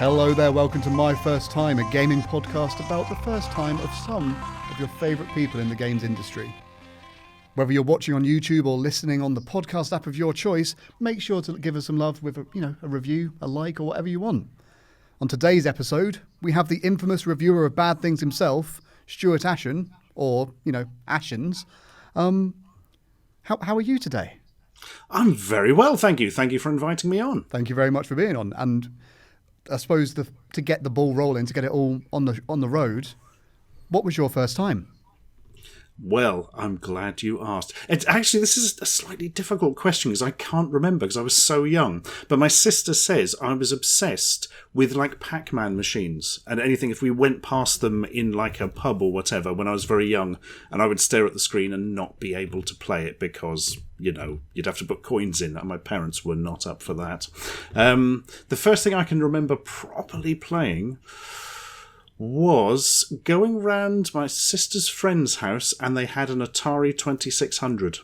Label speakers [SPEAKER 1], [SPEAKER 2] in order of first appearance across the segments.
[SPEAKER 1] Hello there, welcome to My First Time, a gaming podcast about the first time of some of your favourite people in the games industry. Whether you're watching on YouTube or listening on the podcast app of your choice, make sure to give us some love with a review, a like, or whatever you want. On today's episode, we have the infamous reviewer of bad things himself, Stuart Ashen, or, Ashens. How are you today?
[SPEAKER 2] I'm very well, thank you. Thank you for inviting me on.
[SPEAKER 1] Thank you very much for being on. And I suppose to get the ball rolling, to get it all on the road, what was your first time?
[SPEAKER 2] Well, I'm glad you asked. This is a slightly difficult question because I can't remember because I was so young. But my sister says I was obsessed with Pac-Man machines and anything. If we went past them in a pub or whatever when I was very young, and I would stare at the screen and not be able to play it because, you'd have to put coins in, and my parents were not up for that. The first thing I can remember properly playing was going round my sister's friend's house, and they had an Atari 2600.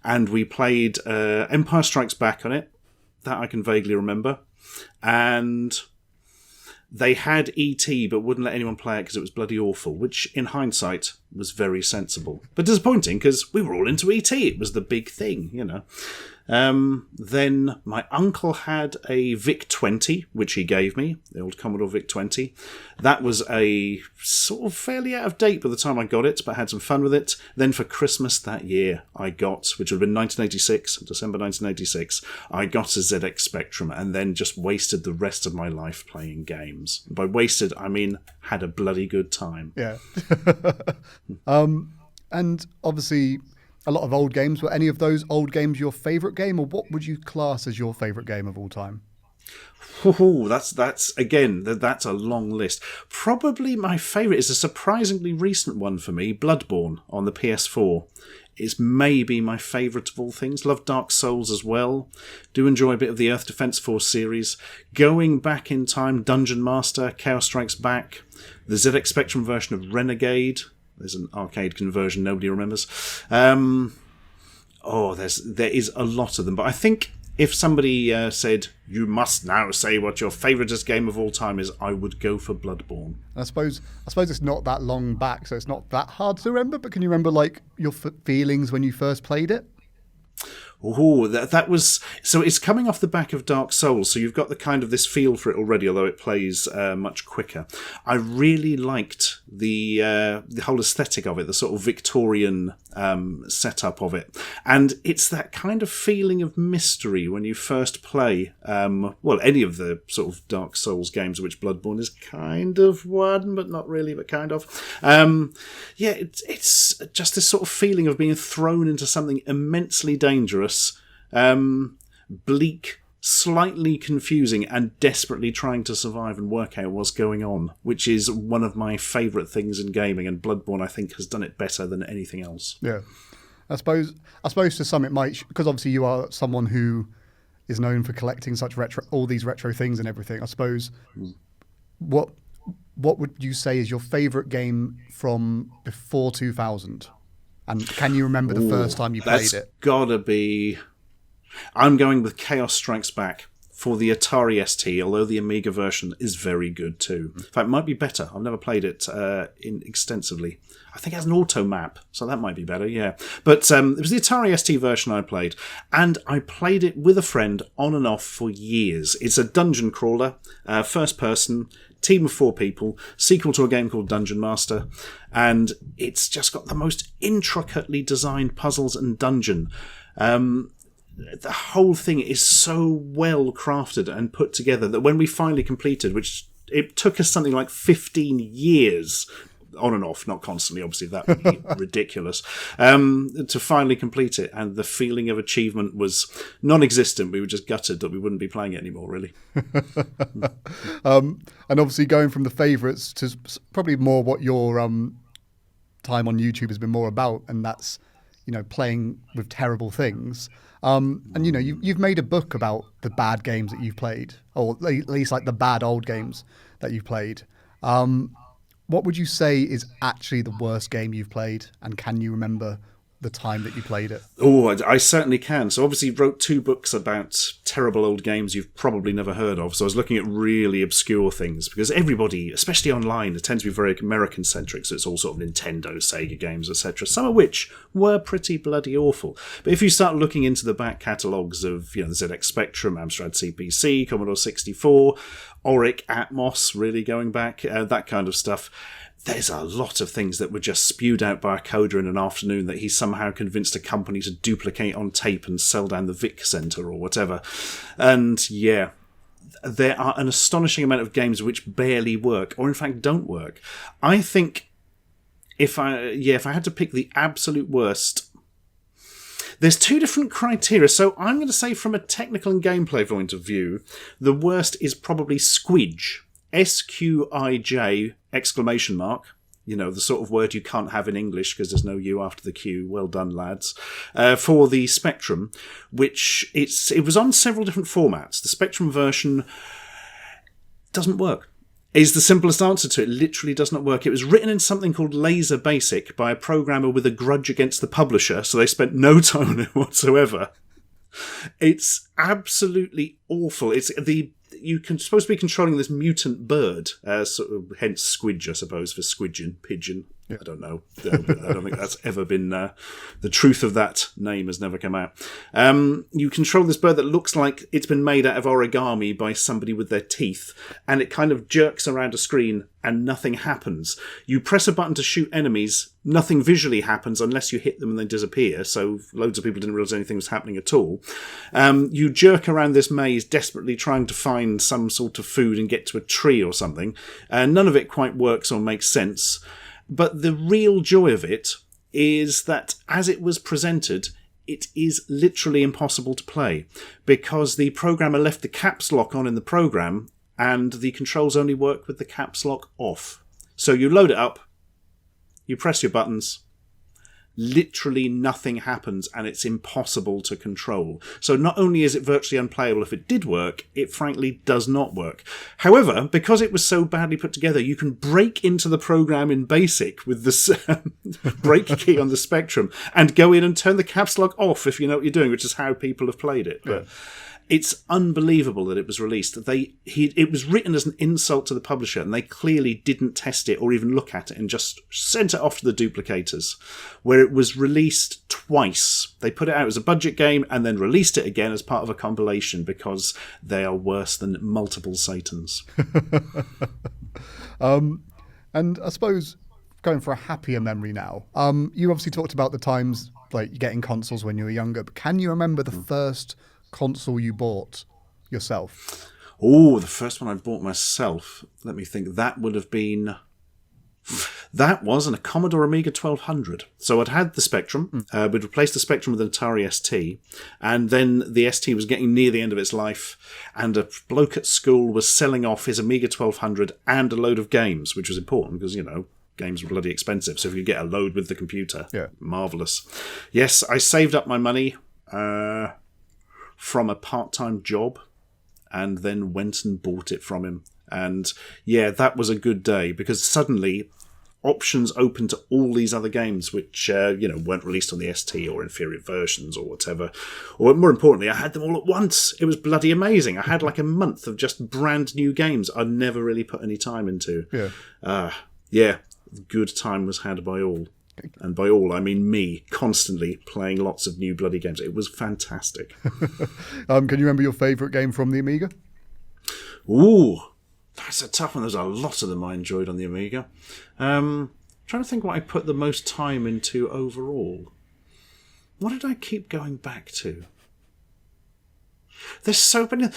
[SPEAKER 2] And we played Empire Strikes Back on it. That I can vaguely remember. And they had E.T., but wouldn't let anyone play it because it was bloody awful, which, in hindsight, was very sensible. But disappointing, because we were all into E.T. It was the big thing, Then my uncle had a VIC-20, which he gave me, the old Commodore VIC-20. That was a sort of fairly out of date by the time I got it, but I had some fun with it. Then for Christmas that year, I got, which would have been 1986, December 1986, I got a ZX Spectrum, and then just wasted the rest of my life playing games. By wasted, I mean had a bloody good time.
[SPEAKER 1] Yeah. And obviously, a lot of old games. Were any of those old games your favourite game, or what would you class as your favourite game of all time?
[SPEAKER 2] Ooh, that's a long list. Probably my favourite is a surprisingly recent one for me, Bloodborne on the PS4. It's maybe my favourite of all things. Love Dark Souls as well. Do enjoy a bit of the Earth Defense Force series. Going back in time, Dungeon Master, Chaos Strikes Back, the ZX Spectrum version of Renegade. There's an arcade conversion nobody remembers. There is a lot of them. But I think if somebody said, you must now say what your favouriteest game of all time is, I would go for Bloodborne.
[SPEAKER 1] I suppose it's not that long back, so it's not that hard to remember. But can you remember your feelings when you first played it?
[SPEAKER 2] Oh, that was... So it's coming off the back of Dark Souls, so you've got the kind of this feel for it already, although it plays much quicker. I really liked the whole aesthetic of it, the sort of Victorian setup of it. And it's that kind of feeling of mystery when you first play, any of the sort of Dark Souls games, which Bloodborne is kind of one, but not really, but kind of. It's just this sort of feeling of being thrown into something immensely dangerous, bleak, slightly confusing, and desperately trying to survive and work out what's going on, which is one of my favourite things in gaming, and Bloodborne, I think, has done it better than anything else.
[SPEAKER 1] Yeah. I suppose to some it might, because obviously you are someone who is known for collecting all these retro things and everything. I suppose, what would you say is your favourite game from before 2000? And can you remember the first time you played it?
[SPEAKER 2] That's gotta be... I'm going with Chaos Strikes Back for the Atari ST, although the Amiga version is very good too. In fact, it might be better. I've never played it extensively. I think it has an auto map, so that might be better, yeah. But it was the Atari ST version I played, and I played it with a friend on and off for years. It's a dungeon crawler, first person, team of 4 people, sequel to a game called Dungeon Master, and it's just got the most intricately designed puzzles and dungeon. The whole thing is so well crafted and put together that when we finally completed, which it took us something like 15 years, on and off, not constantly, obviously, that would be ridiculous, to finally complete it. And the feeling of achievement was non-existent. We were just gutted that we wouldn't be playing it anymore, really.
[SPEAKER 1] And obviously going from the favourites to probably more what your time on YouTube has been more about, and that's, playing with terrible things. And you've made a book about the bad games that you've played, or at least the bad old games that you've played. What would you say is actually the worst game you've played, and can you remember the time that you played it?
[SPEAKER 2] Oh, I certainly can. So obviously you wrote 2 books about terrible old games you've probably never heard of. So I was looking at really obscure things because everybody, especially online, it tends to be very American-centric. So it's all sort of Nintendo, Sega games, etc. Some of which were pretty bloody awful. But if you start looking into the back catalogues of, the ZX Spectrum, Amstrad CPC, Commodore 64, Auric, Atmos, really going back, that kind of stuff, there's a lot of things that were just spewed out by a coder in an afternoon that he somehow convinced a company to duplicate on tape and sell down the Vic Centre or whatever. And yeah, there are an astonishing amount of games which barely work, or in fact don't work. I think if I had to pick the absolute worst, there's 2 different criteria. So I'm going to say from a technical and gameplay point of view, the worst is probably Squidge. SQIJ ! The sort of word you can't have in English because there's no U after the Q. Well done, lads. For the Spectrum, which it was on several different formats. The Spectrum version doesn't work. Is the simplest answer to it. Literally does not work. It was written in something called Laser Basic by a programmer with a grudge against the publisher, so they spent no time on it whatsoever. It's absolutely awful. You can supposed to be controlling this mutant bird, hence Squidge, I suppose, for squidgeon, pigeon. Yeah. I don't know. I don't think that's ever been... the truth of that name has never come out. You control this bird that looks like it's been made out of origami by somebody with their teeth, and it kind of jerks around a screen and nothing happens. You press a button to shoot enemies, nothing visually happens unless you hit them and they disappear, so loads of people didn't realise anything was happening at all. You jerk around this maze desperately trying to find some sort of food and get to a tree or something. None of it quite works or makes sense. But the real joy of it is that as it was presented, it is literally impossible to play because the programmer left the caps lock on in the program and the controls only work with the caps lock off. So you load it up, you press your buttons, literally nothing happens and it's impossible to control. So not only is it virtually unplayable if it did work, it frankly does not work. However, because it was so badly put together, you can break into the program in BASIC with the break key on the Spectrum and go in and turn the caps lock off if you know what you're doing, which is how people have played it. But it's unbelievable that it was released. It was written as an insult to the publisher, and they clearly didn't test it or even look at it and just sent it off to the duplicators, where it was released twice. They put it out as a budget game and then released it again as part of a compilation because they are worse than multiple Satans.
[SPEAKER 1] And I suppose going for a happier memory now, you obviously talked about the times like getting consoles when you were younger, but can you remember the first console you bought yourself?
[SPEAKER 2] Oh, the first one I bought myself. Let me think. That was a Commodore Amiga 1200. So I'd had the Spectrum. We'd replaced the Spectrum with an Atari ST. And then the ST was getting near the end of its life. And a bloke at school was selling off his Amiga 1200 and a load of games, which was important because, games were bloody expensive. So if you get a load with the computer, marvellous. Yes, I saved up my money from a part-time job and then went and bought it from him. And yeah, that was a good day because suddenly options opened to all these other games which weren't released on the ST or inferior versions or whatever. Or more importantly, I had them all at once. It was bloody amazing. I had like a month of just brand new games I'd never really put any time into. Good time was had by all. And by all, I mean me, constantly playing lots of new bloody games. It was fantastic.
[SPEAKER 1] Can you remember your favourite game from the Amiga?
[SPEAKER 2] Ooh, that's a tough one. There's a lot of them I enjoyed on the Amiga. Trying to think what I put the most time into overall. What did I keep going back to? There's so many...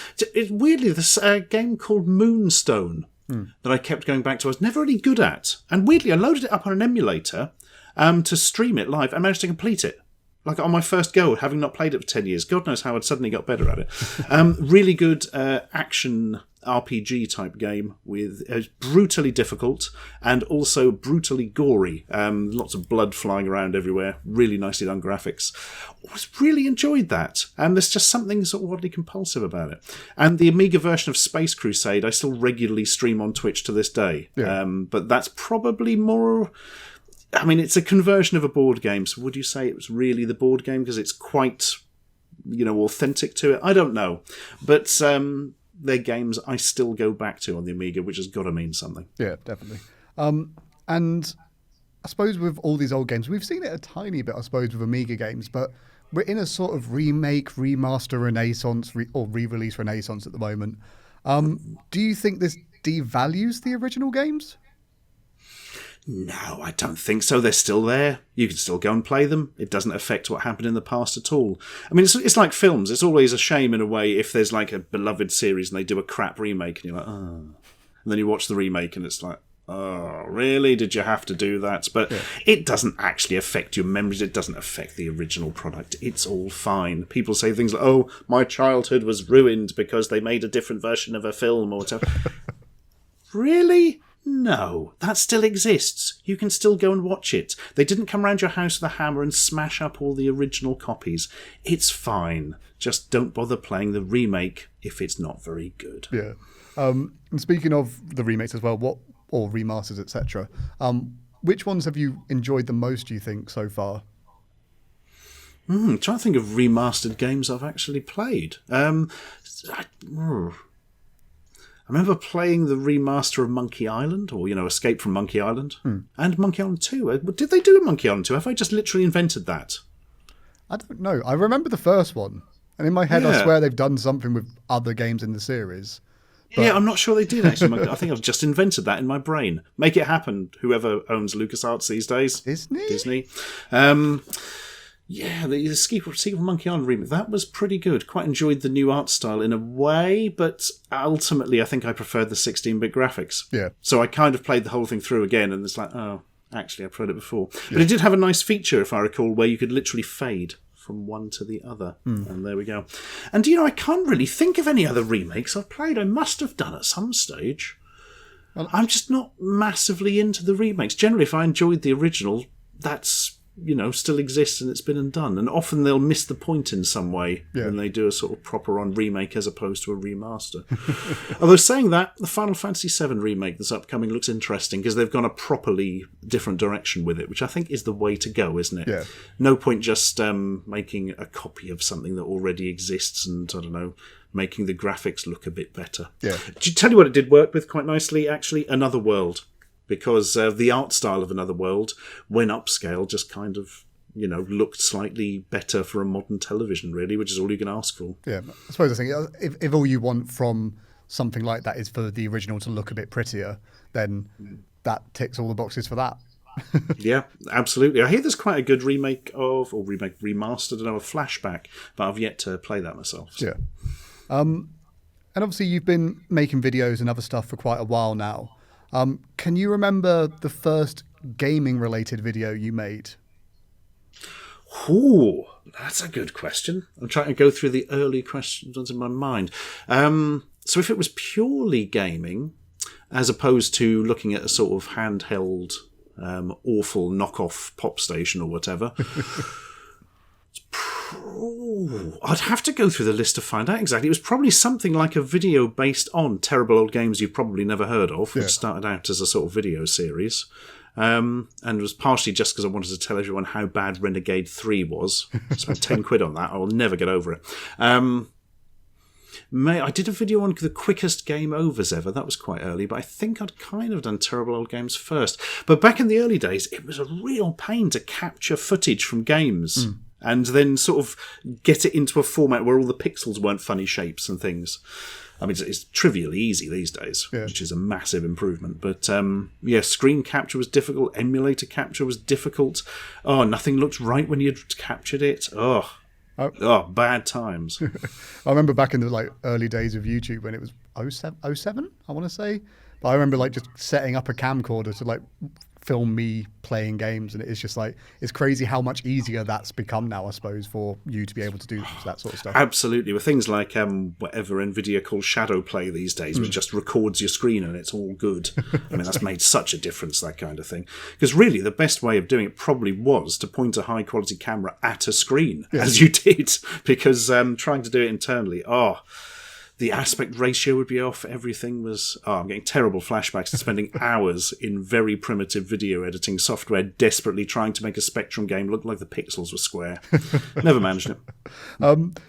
[SPEAKER 2] Weirdly, this game called Moonstone that I kept going back to, I was never really good at. And weirdly, I loaded it up on an emulator to stream it live and managed to complete it. Like on my first go, having not played it for 10 years. God knows how I'd suddenly got better at it. Really good action RPG type game with brutally difficult and also brutally gory. Lots of blood flying around everywhere. Really nicely done graphics. I really enjoyed that. And there's just something sort of oddly compulsive about it. And the Amiga version of Space Crusade, I still regularly stream on Twitch to this day. Yeah. But that's probably more... I mean, it's a conversion of a board game, so would you say it was really the board game because it's quite, authentic to it? I don't know. But they're games I still go back to on the Amiga, which has got to mean something.
[SPEAKER 1] Yeah, definitely. And I suppose with all these old games, we've seen it a tiny bit, I suppose, with Amiga games, but we're in a sort of remake, remaster renaissance, or re-release renaissance at the moment. Do you think this devalues the original games?
[SPEAKER 2] No, I don't think so. They're still there. You can still go and play them. It doesn't affect what happened in the past at all. I mean, it's like films. It's always a shame in a way if there's like a beloved series and they do a crap remake and you're like, oh. And then you watch the remake and it's like, oh, really? Did you have to do that? But It doesn't actually affect your memories. It doesn't affect the original product. It's all fine. People say things like, oh, my childhood was ruined because they made a different version of a film or whatever. Really? No, that still exists. You can still go and watch it. They didn't come round your house with a hammer and smash up all the original copies. It's fine. Just don't bother playing the remake if it's not very good.
[SPEAKER 1] Yeah. And speaking of the remakes as well, or remasters, etc., which ones have you enjoyed the most, do you think, so far?
[SPEAKER 2] Trying to think of remastered games I've actually played. I remember playing the remaster of Monkey Island, or, Escape from Monkey Island, and Monkey Island 2. Did they do a Monkey Island 2? Have I just literally invented that?
[SPEAKER 1] I don't know. I remember the first one, and in my head I swear they've done something with other games in the series. But...
[SPEAKER 2] Yeah, I'm not sure they did, actually. I think I've just invented that in my brain. Make it happen, whoever owns LucasArts these days. Disney. Yeah, the sequel Monkey Island remake, that was pretty good. Quite enjoyed the new art style in a way, but ultimately I think I preferred the 16-bit graphics.
[SPEAKER 1] Yeah.
[SPEAKER 2] So I kind of played the whole thing through again, and it's like, oh, actually I preferred it before. But it did have a nice feature, if I recall, where you could literally fade from one to the other. And there we go. And, I can't really think of any other remakes I've played. I must have done at some stage. Well, I'm just not massively into the remakes. Generally, if I enjoyed the original, that's... still exists and it's been undone. And often they'll miss the point in some way when they do a sort of proper-on remake as opposed to a remaster. Although saying that, the Final Fantasy VII remake that's upcoming looks interesting because they've gone a properly different direction with it, which I think is the way to go, isn't it?
[SPEAKER 1] Yeah.
[SPEAKER 2] No point just making a copy of something that already exists and, I don't know, making the graphics look a bit better.
[SPEAKER 1] Yeah.
[SPEAKER 2] Did you tell you what it did work with quite nicely, actually? Another World. Because the art style of Another World, when upscale, just kind of, looked slightly better for a modern television, really, which is all you can ask for.
[SPEAKER 1] Yeah, I suppose I think if all you want from something like that is for the original to look a bit prettier, then that ticks all the boxes for that.
[SPEAKER 2] Yeah, absolutely. I hear there's quite a good remastered, of Flashback, but I've yet to play that myself. So.
[SPEAKER 1] Yeah. And obviously you've been making videos and other stuff for quite a while now. Can you remember the first gaming-related video you made?
[SPEAKER 2] Ooh, that's a good question. I'm trying to go through the early questions in my mind. So if it was purely gaming, as opposed to looking at a sort of handheld, awful knockoff pop station or whatever... I'd have to go through the list to find out exactly. It was probably something like a video based on terrible old games you've probably never heard of, which started out as a sort of video series. And was partially just because I wanted to tell everyone how bad Renegade 3 was. I spent 10 quid on that. I will never get over it. I did a video on the quickest game overs ever. That was quite early, but I think I'd kind of done terrible old games first. But back in the early days, it was a real pain to capture footage from games. And then sort of get it into a format where all the pixels weren't funny shapes and things. I mean, it's trivially easy these days, which is a massive improvement. But, screen capture was difficult. Emulator capture was difficult. Oh, nothing looked right when you'd captured it. Oh, bad times.
[SPEAKER 1] I remember back in the early days of YouTube when it was 07, I want to say. But I remember just setting up a camcorder to film me playing games, and it's just it's crazy how much easier that's become now, I suppose, for you to be able to do that sort of stuff.
[SPEAKER 2] Absolutely. With things like whatever NVIDIA calls shadow play these days, which just records your screen and it's all good. I mean, that's made such a difference, that kind of thing. Because really, the best way of doing it probably was to point a high-quality camera at a screen, as you did, because trying to do it internally, the aspect ratio would be off. Everything was... Oh, I'm getting terrible flashbacks to spending hours in very primitive video editing software desperately trying to make a Spectrum game look like the pixels were square. Never managed it.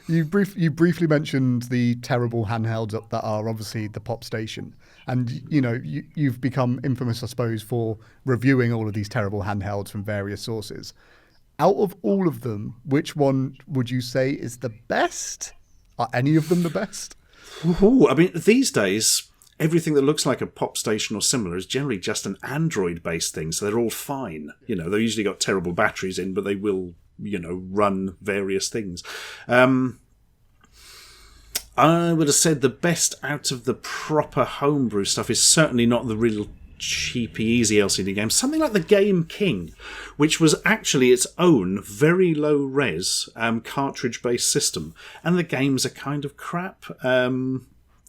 [SPEAKER 1] You briefly mentioned the terrible handhelds that are obviously the Pop Station. And, you've become infamous, I suppose, for reviewing all of these terrible handhelds from various sources. Out of all of them, which one would you say is the best? Are any of them the best?
[SPEAKER 2] Ooh, I mean, these days, everything that looks like a Pop Station or similar is generally just an Android-based thing, so they're all fine. They've usually got terrible batteries in, but they will, run various things. I would have said the best out of the proper homebrew stuff is certainly not the real cheapy, easy LCD game. Something like the Game King, which was actually its own very low-res cartridge-based system. And the games are kind of crap.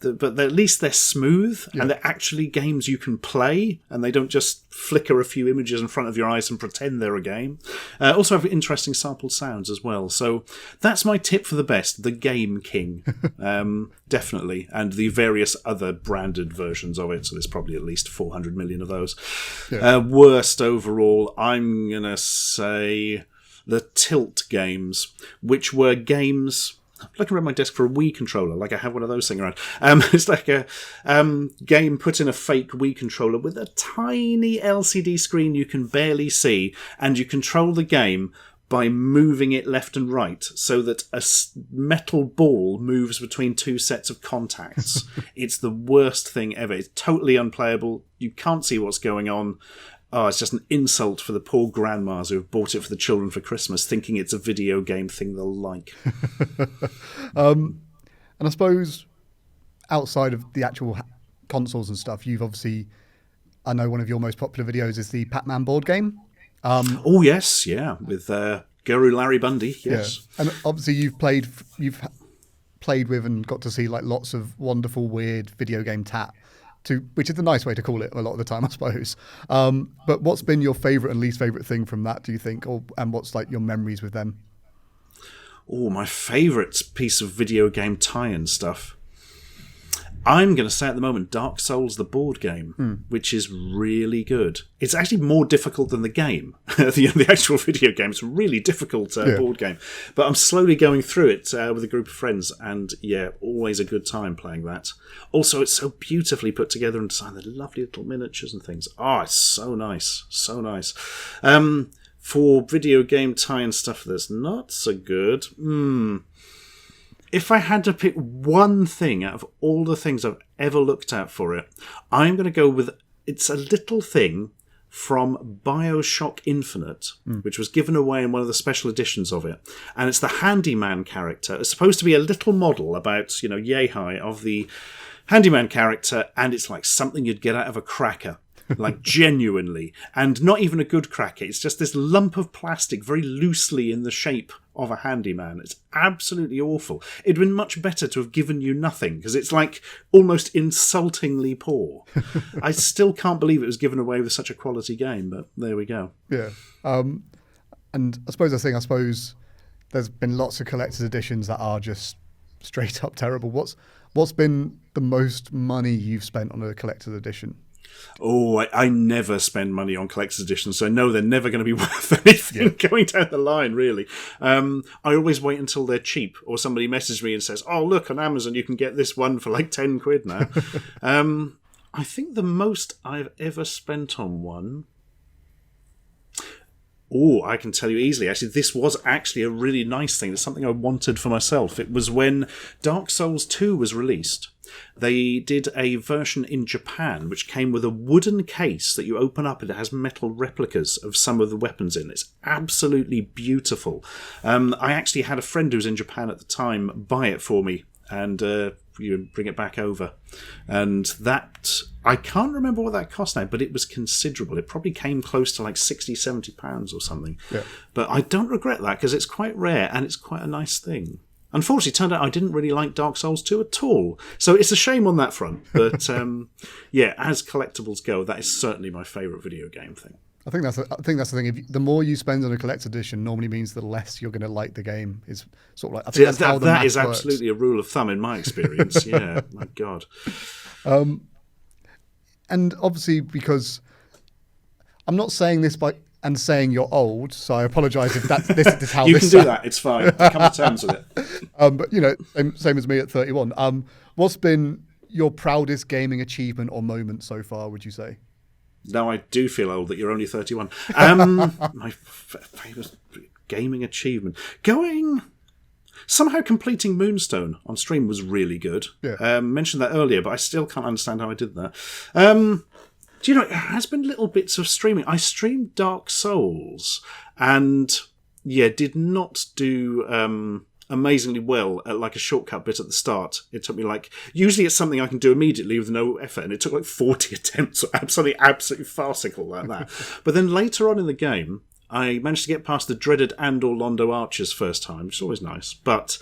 [SPEAKER 2] But at least they're smooth, and they're actually games you can play, and they don't just flicker a few images in front of your eyes and pretend they're a game. Also have interesting sampled sounds as well. So that's my tip for the best, the Game King, definitely, and the various other branded versions of it. So there's probably at least 400 million of those. Yeah. Worst overall, I'm going to say the Tilt games, which were games... looking around my desk for a Wii controller, like I have one of those thing around. It's like a game put in a fake Wii controller with a tiny LCD screen you can barely see, and you control the game by moving it left and right so that a metal ball moves between two sets of contacts. It's the worst thing ever. It's totally unplayable. You can't see what's going on. Oh, it's just an insult for the poor grandmas who have bought it for the children for Christmas, thinking it's a video game thing they'll like.
[SPEAKER 1] And I suppose outside of the actual consoles and stuff, you've obviously... I know one of your most popular videos is the Pac-Man board game.
[SPEAKER 2] Oh, yes, yeah, with Guru Larry Bundy, yes.
[SPEAKER 1] Yeah. And obviously you've played with and got to see like lots of wonderful, weird video game tat. Which is a nice way to call it a lot of the time, I suppose. But what's been your favourite and least favourite thing from that, do you think? And what's like your memories with them?
[SPEAKER 2] Oh, my favourite piece of video game tie-in stuff. I'm going to say at the moment Dark Souls, the board game, which is really good. It's actually more difficult than the game. the actual video game. It's a really difficult board game. But I'm slowly going through it with a group of friends, and yeah, always a good time playing that. Also, it's so beautifully put together and designed, the lovely little miniatures and things. Oh, it's so nice. So nice. For video game tie-in stuff that's not so good... If I had to pick one thing out of all the things I've ever looked at for it, I'm going to go with... It's a little thing from Bioshock Infinite, which was given away in one of the special editions of it. And it's the handyman character. It's supposed to be a little model about, yay high of the handyman character, and it's like something you'd get out of a cracker. Like genuinely. And not even a good cracker. It's just this lump of plastic very loosely in the shape of a handyman. It's absolutely awful. It'd been much better to have given you nothing, because it's like almost insultingly poor. I still can't believe it was given away with such a quality game, but there we go.
[SPEAKER 1] Yeah. And I suppose there's been lots of collector's editions that are just straight up terrible. What's been the most money you've spent on a collector's edition?
[SPEAKER 2] Oh, I never spend money on collector's editions, so I know they're never going to be worth anything going down the line, really. I always wait until they're cheap, or somebody messages me and says, oh, look, on Amazon you can get this one for like 10 quid now. I think the most I've ever spent on one... Oh, I can tell you easily. Actually, this was actually a really nice thing. It's something I wanted for myself. It was when Dark Souls 2 was released. They did a version in Japan which came with a wooden case that you open up and it has metal replicas of some of the weapons in. It's absolutely beautiful. I actually had a friend who was in Japan at the time buy it for me and you bring it back over. And that, I can't remember what that cost now, but it was considerable. It probably came close to like £60-70 or something. Yeah. But I don't regret that because it's quite rare and it's quite a nice thing. Unfortunately, it turned out I didn't really like Dark Souls 2 at all. So it's a shame on that front. But yeah, as collectibles go, that is certainly my favourite video game thing.
[SPEAKER 1] I think that's the thing. The more you spend on a collector's edition, normally means the less you're going to like the game. Is sort of like I think that's how the math
[SPEAKER 2] that is
[SPEAKER 1] works.
[SPEAKER 2] Absolutely a rule of thumb in my experience. Yeah, my God.
[SPEAKER 1] And obviously, because I'm not saying this and saying you're old, so I apologise if this is how
[SPEAKER 2] you
[SPEAKER 1] this
[SPEAKER 2] can do that. It's fine. Come to terms with it.
[SPEAKER 1] But same as me at 31. What's been your proudest gaming achievement or moment so far? Would you say?
[SPEAKER 2] Now I do feel old that you're only 31. My favourite gaming achievement. Somehow completing Moonstone on stream was really good.
[SPEAKER 1] Yeah.
[SPEAKER 2] Mentioned that earlier, but I still can't understand how I did that. Do you know, it has been little bits of streaming. I streamed Dark Souls and, did not do amazingly well at like a shortcut bit at the start. It took me usually it's something I can do immediately with no effort, and it took 40 attempts, absolutely farcical like that. But then later on in the game, I managed to get past the dreaded Andor Londo Archers first time, which is always nice. But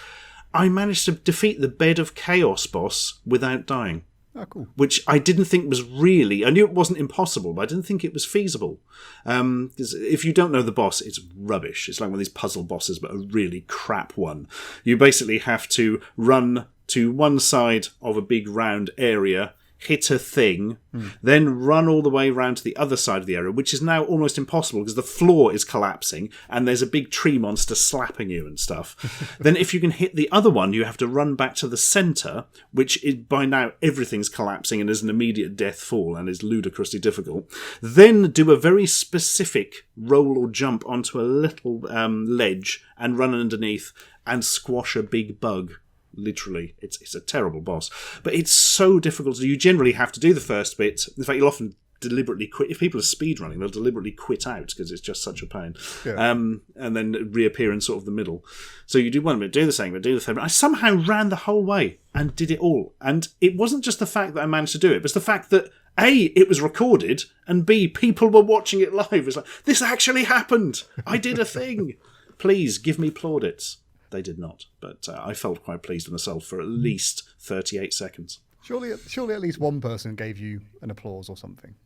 [SPEAKER 2] I managed to defeat the Bed of Chaos boss without dying.
[SPEAKER 1] Oh, cool.
[SPEAKER 2] Which I didn't think was really... I knew it wasn't impossible, but I didn't think it was feasible. If you don't know the boss, it's rubbish. It's like one of these puzzle bosses, but a really crap one. You basically have to run to one side of a big round area, hit a thing, then run all the way around to the other side of the area, which is now almost impossible because the floor is collapsing and there's a big tree monster slapping you and stuff. Then if you can hit the other one, you have to run back to the centre, which is, by now everything's collapsing and is an immediate death fall and is ludicrously difficult. Then do a very specific roll or jump onto a little ledge and run underneath and squash a big bug. Literally, it's a terrible boss, but it's so difficult to do. You generally have to do the first bit. In fact, you'll often deliberately quit. If people are speedrunning, they'll deliberately quit out because it's just such a pain. Yeah. And then reappear in sort of the middle. So you do one bit, do the second bit, do the third bit. I somehow ran the whole way and did it all. And it wasn't just the fact that I managed to do it, but it's the fact that A, it was recorded, and B, people were watching it live. It's like, this actually happened. I did a thing. Please give me plaudits. They did not, but I felt quite pleased with myself for at least 38 seconds.
[SPEAKER 1] Surely at least one person gave you an applause or something.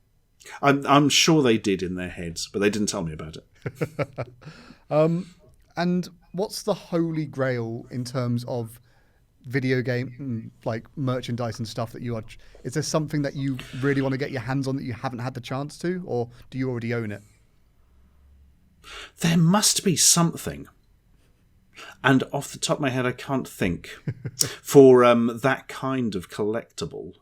[SPEAKER 2] I'm sure they did in their heads, but they didn't tell me about it.
[SPEAKER 1] And what's the holy grail in terms of video game, like merchandise and stuff that you are... Is there something that you really want to get your hands on that you haven't had the chance to, or do you already own it?
[SPEAKER 2] There must be something. And off the top of my head, I can't think for that kind of collectible.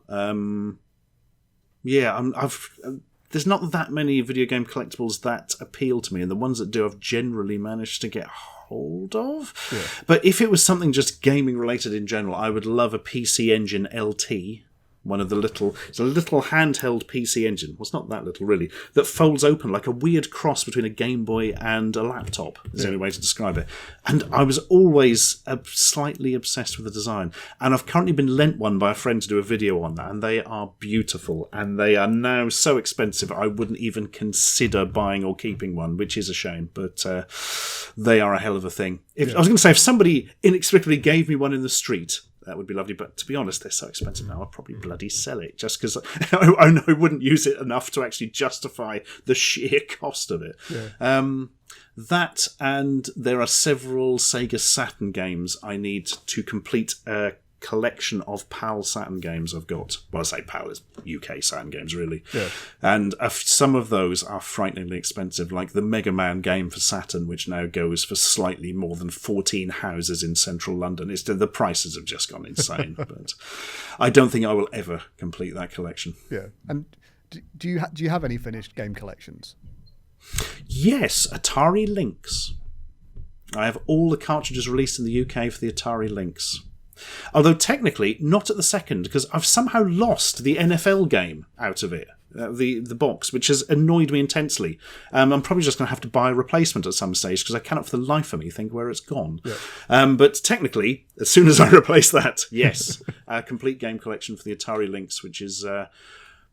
[SPEAKER 2] There's not that many video game collectibles that appeal to me, and the ones that do, I've generally managed to get hold of. Yeah. But if it was something just gaming related in general, I would love a PC Engine LT. It's a little handheld PC Engine. Well, it's not that little, really. That folds open like a weird cross between a Game Boy and a laptop, is the only way to describe it. And I was always slightly obsessed with the design. And I've currently been lent one by a friend to do a video on that, and they are beautiful. And they are now so expensive, I wouldn't even consider buying or keeping one, which is a shame. But they are a hell of a thing. I was going to say, if somebody inexplicably gave me one in the street... that would be lovely, but to be honest, they're so expensive now, I'd probably bloody sell it, just because I know I wouldn't use it enough to actually justify the sheer cost of it. Yeah. That, and there are several Sega Saturn games I need to complete a collection of PAL Saturn games I've got. Well, I say PAL is UK Saturn games, really. Yeah. And some of those are frighteningly expensive, like the Mega Man game for Saturn, which now goes for slightly more than 14 houses in central London. The prices have just gone insane. But I don't think I will ever complete that collection.
[SPEAKER 1] Yeah. And do you have any finished game collections?
[SPEAKER 2] Yes, Atari Lynx. I have all the cartridges released in the UK for the Atari Lynx. Although technically not at the second, because I've somehow lost the NFL game out of it, the box, which has annoyed me intensely. I'm probably just going to have to buy a replacement at some stage because I cannot for the life of me think where it's gone. Yeah. But technically, as soon as I replace that, yes, a complete game collection for the Atari Lynx, which is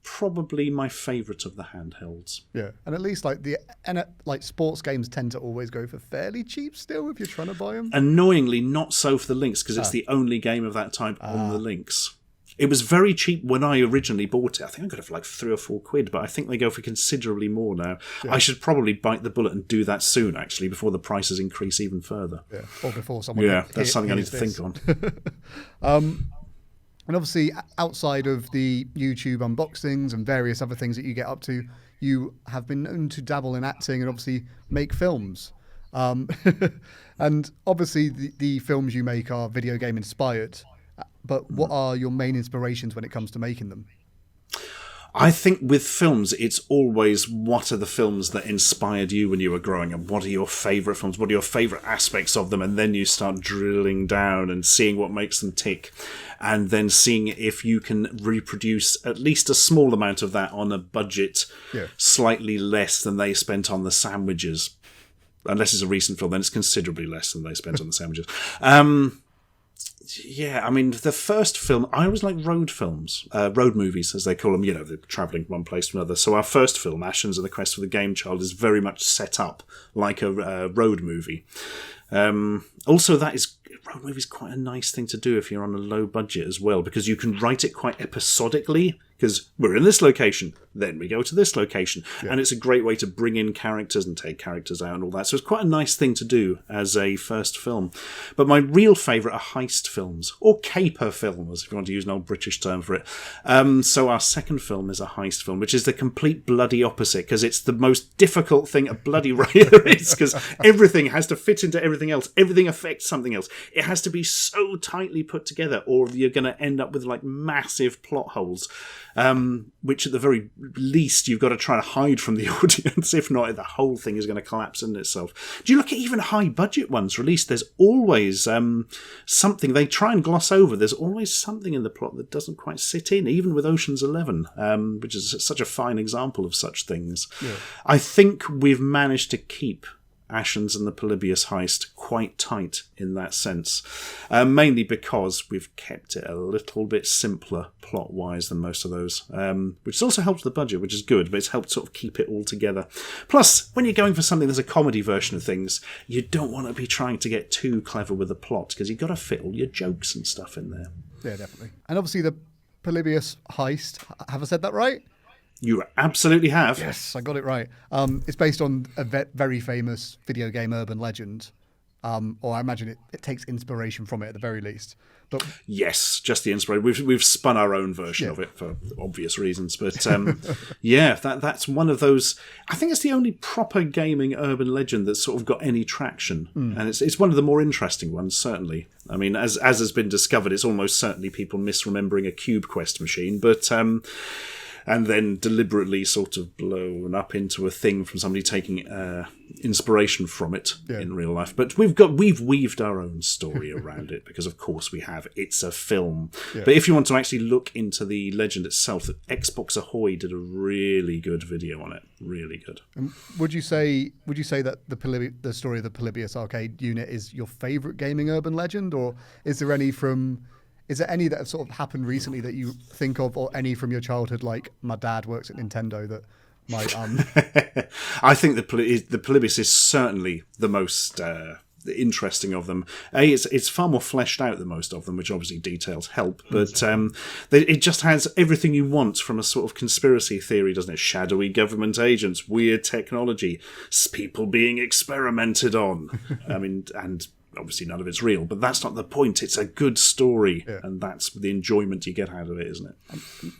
[SPEAKER 2] probably my favourite of the handhelds.
[SPEAKER 1] Yeah, and at least like sports games tend to always go for fairly cheap still if you're trying to buy them.
[SPEAKER 2] Annoyingly, not so for the Lynx because it's the only game of that type on the Lynx. It was very cheap when I originally bought it. I think I got it for like £3 or £4, but I think they go for considerably more now. Yeah. I should probably bite the bullet and do that soon, actually, before the prices increase even further.
[SPEAKER 1] Yeah, or before someone...
[SPEAKER 2] that's something I need to think on.
[SPEAKER 1] And obviously, outside of the YouTube unboxings and various other things that you get up to, you have been known to dabble in acting and obviously make films. And obviously, the films you make are video game inspired. But what are your main inspirations when it comes to making them?
[SPEAKER 2] I think with films, it's always what are the films that inspired you when you were growing up? What are your favourite films? What are your favourite aspects of them? And then you start drilling down and seeing what makes them tick. And then seeing if you can reproduce at least a small amount of that on a budget slightly less than they spent on the sandwiches. Unless it's a recent film, then it's considerably less than they spent on the sandwiches. Yeah, I mean, the first film, I always like road films, road movies, as they call them, they're travelling from one place to another. So our first film, Ashens and the Quest for the Game Child, is very much set up like a road movie. Also, road movie is quite a nice thing to do if you're on a low budget as well, because you can write it quite episodically, because we're in this location, then we go to this location. Yeah. And it's a great way to bring in characters and take characters out and all that. So it's quite a nice thing to do as a first film. But my real favourite are heist films, or caper films, if you want to use an old British term for it. So our second film is a heist film, which is the complete bloody opposite, because it's the most difficult thing a bloody writer is, because everything has to fit into everything else. Everything affects something else. It has to be so tightly put together, or you're going to end up with like massive plot holes. Which at the very least you've got to try to hide from the audience. If not, the whole thing is going to collapse in itself. Do you look at even high budget ones released? There's always something they try and gloss over. There's always something in the plot that doesn't quite sit in, even with Ocean's 11, which is such a fine example of such things. Yeah. I think we've managed to keep Ashens and the Polybius Heist quite tight in that sense, mainly because we've kept it a little bit simpler plot-wise than most of those, which has also helped the budget, which is good, but it's helped sort of keep it all together. Plus, when you're going for something that's a comedy version of things, you don't want to be trying to get too clever with the plot, because you've got to fit all your jokes and stuff in there.
[SPEAKER 1] Yeah, definitely. And obviously the Polybius Heist, have I said that right?
[SPEAKER 2] You absolutely have.
[SPEAKER 1] Yes, I got it right. It's based on a very famous video game urban legend, or I imagine it takes inspiration from it at the very least. But
[SPEAKER 2] yes, just the inspiration. We've spun our own version of it for obvious reasons, but that's one of those. I think it's the only proper gaming urban legend that's sort of got any traction, and it's one of the more interesting ones, certainly. I mean, as has been discovered, it's almost certainly people misremembering a Cube Quest machine, but. And then deliberately sort of blown up into a thing from somebody taking inspiration from it in real life. But we've weaved our own story around it, because of course we have. It's a film. Yeah. But if you want to actually look into the legend itself, Xbox Ahoy did a really good video on it. Really good.
[SPEAKER 1] Would you say that the story of the Polybius arcade unit is your favourite gaming urban legend, or is there any that have sort of happened recently that you think of, or any from your childhood, like my dad works at Nintendo, that might...
[SPEAKER 2] I think the Polybius is certainly the most interesting of them. It's far more fleshed out than most of them, which obviously details help, but it just has everything you want from a sort of conspiracy theory, doesn't it? Shadowy government agents, weird technology, people being experimented on. I mean, and... obviously none of it's real, but that's not the point. It's a good story, and that's the enjoyment you get out of it, isn't it?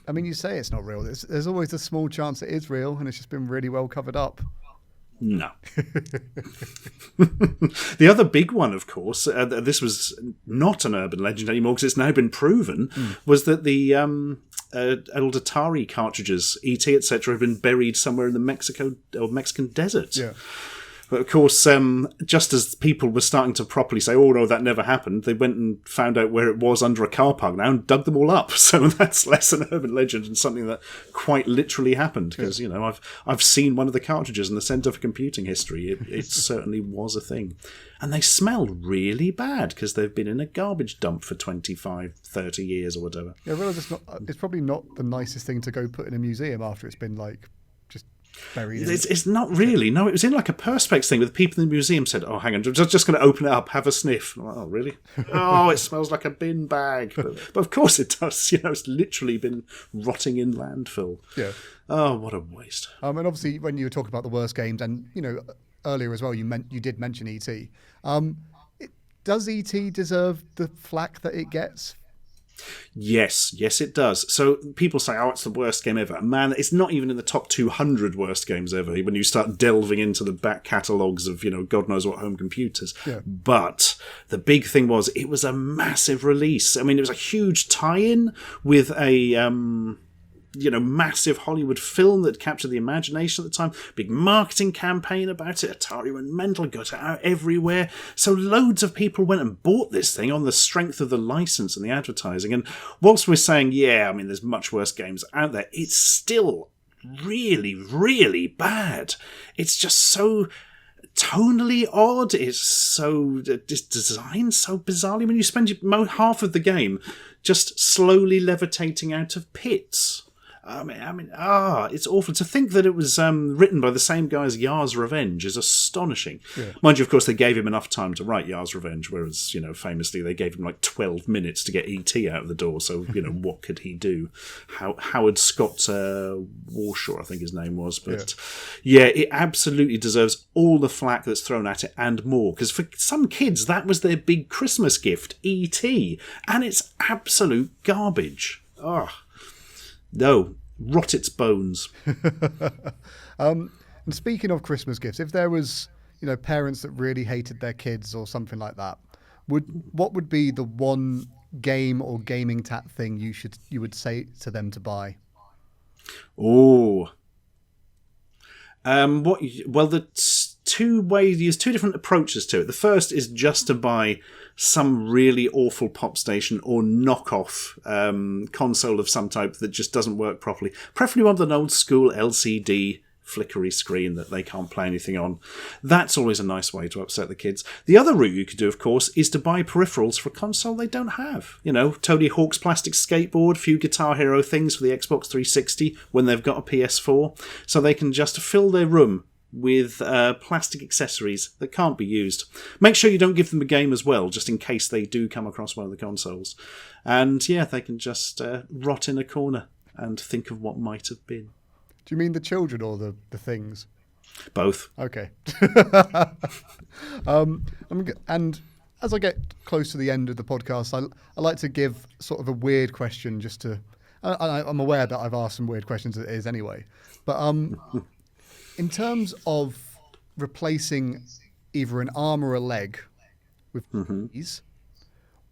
[SPEAKER 1] I mean, you say it's not real. There's always a small chance it is real, and it's just been really well covered up.
[SPEAKER 2] No. The other big one, of course, this was not an urban legend anymore because it's now been proven, was that the old Atari cartridges, ET, etc., have been buried somewhere in the Mexican desert. Yeah. But of course, just as people were starting to properly say, oh no, that never happened, they went and found out where it was under a car park now and dug them all up. So that's less an urban legend and something that quite literally happened. Because, I've seen one of the cartridges in the Centre for Computing History. It certainly was a thing. And they smell really bad because they've been in a garbage dump for 25, 30 years or whatever.
[SPEAKER 1] Yeah, I realise it's probably not the nicest thing to go put in a museum after it's been, just buried in.
[SPEAKER 2] It's not really. No, it was in like a perspex thing with people in the museum said, "Oh, hang on, just going to open it up, have a sniff." I'm like, oh, really? Oh, it smells like a bin bag. But of course it does. It's literally been rotting in landfill.
[SPEAKER 1] Yeah.
[SPEAKER 2] Oh, what a waste.
[SPEAKER 1] And obviously, when you were talking about the worst games, and earlier as well, you did mention E.T. Does E.T. deserve the flack that it gets?
[SPEAKER 2] Yes, it does. So people say, "Oh, it's the worst game ever." Man, it's not even in the top 200 worst games ever when you start delving into the back catalogues of, God knows what home computers.
[SPEAKER 1] Yeah.
[SPEAKER 2] But the big thing was, it was a massive release. I mean, it was a huge tie-in with a massive Hollywood film that captured the imagination at the time. Big marketing campaign about it. Atari went mental, got it out everywhere. So loads of people went and bought this thing on the strength of the license and the advertising. And whilst we're saying, there's much worse games out there, it's still really, really bad. It's just so tonally odd. It's designed so bizarrely. When you spend half of the game just slowly levitating out of pits. It's awful. To think that it was written by the same guy as Yar's Revenge is astonishing. Yeah. Mind you, of course, they gave him enough time to write Yar's Revenge, whereas, famously, they gave him like 12 minutes to get E.T. out of the door, so, what could he do? Howard Scott Warshaw, I think his name was. But, it absolutely deserves all the flack that's thrown at it and more, because for some kids, that was their big Christmas gift, E.T., and it's absolute garbage. No, rot its bones.
[SPEAKER 1] And speaking of Christmas gifts, if there was, parents that really hated their kids or something like that, what would be the one game or gaming thing you would say to them to buy?
[SPEAKER 2] Oh, there's two different approaches to it. The first is just to buy some really awful pop station or knockoff console of some type that just doesn't work properly. Preferably one with an old school LCD flickery screen that they can't play anything on. That's always a nice way to upset the kids. The other route you could do, of course, is to buy peripherals for a console they don't have. Tony Hawk's plastic skateboard, few Guitar Hero things for the Xbox 360 when they've got a PS4, so they can just fill their room with plastic accessories that can't be used. Make sure you don't give them a game as well, just in case they do come across one of the consoles. And they can just rot in a corner and think of what might have been.
[SPEAKER 1] Do you mean the children or the things?
[SPEAKER 2] Both.
[SPEAKER 1] Okay. And as I get close to the end of the podcast, I like to give sort of a weird question just to... I'm aware that I've asked some weird questions as it is anyway. But... in terms of replacing either an arm or a leg with cheese,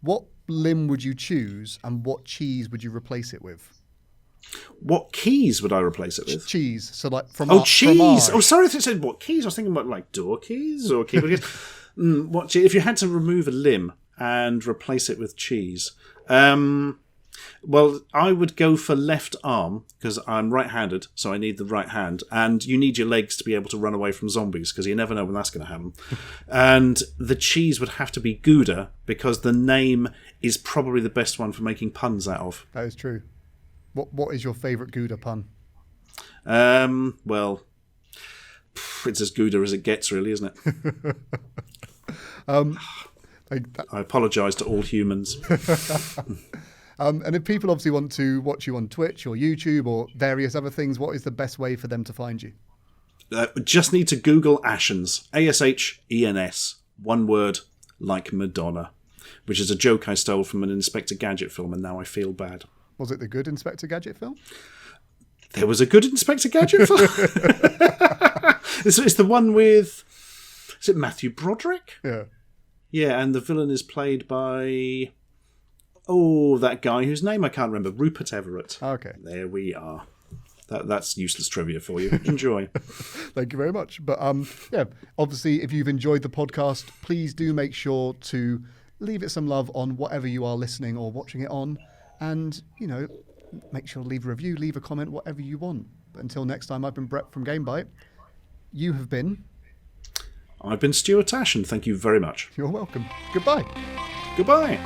[SPEAKER 1] what limb would you choose and what cheese would you replace it with?
[SPEAKER 2] What keys would I replace it with?
[SPEAKER 1] Cheese. So like from
[SPEAKER 2] cheese. Oh, sorry if it said what keys. I was thinking about like door keys or keyboard keys. If you had to remove a limb and replace it with cheese, well, I would go for left arm because I'm right-handed, so I need the right hand. And you need your legs to be able to run away from zombies because you never know when that's going to happen. And the cheese would have to be Gouda because the name is probably the best one for making puns out of.
[SPEAKER 1] That is true. What is your favourite Gouda pun?
[SPEAKER 2] Well, it's as Gouda as it gets, really, isn't it? I apologise to all humans.
[SPEAKER 1] And if people obviously want to watch you on Twitch or YouTube or various other things, what is the best way for them to find you?
[SPEAKER 2] Just need to Google Ashens, Ashens, one word, like Madonna, which is a joke I stole from an Inspector Gadget film, and now I feel bad.
[SPEAKER 1] Was it the good Inspector Gadget film?
[SPEAKER 2] There was a good Inspector Gadget film? It's the one with... Is it Matthew Broderick?
[SPEAKER 1] Yeah.
[SPEAKER 2] Yeah, and the villain is played by... Oh, that guy whose name I can't remember. Rupert Everett.
[SPEAKER 1] Okay.
[SPEAKER 2] There we are. That's useless trivia for you. Enjoy.
[SPEAKER 1] Thank you very much. But obviously, if you've enjoyed the podcast, please do make sure to leave it some love on whatever you are listening or watching it on. And, make sure to leave a review, leave a comment, whatever you want. But until next time, I've been Brett from GameByte. You have been...
[SPEAKER 2] I've been Stuart Ashen. Thank you very much.
[SPEAKER 1] You're welcome. Goodbye.
[SPEAKER 2] Goodbye.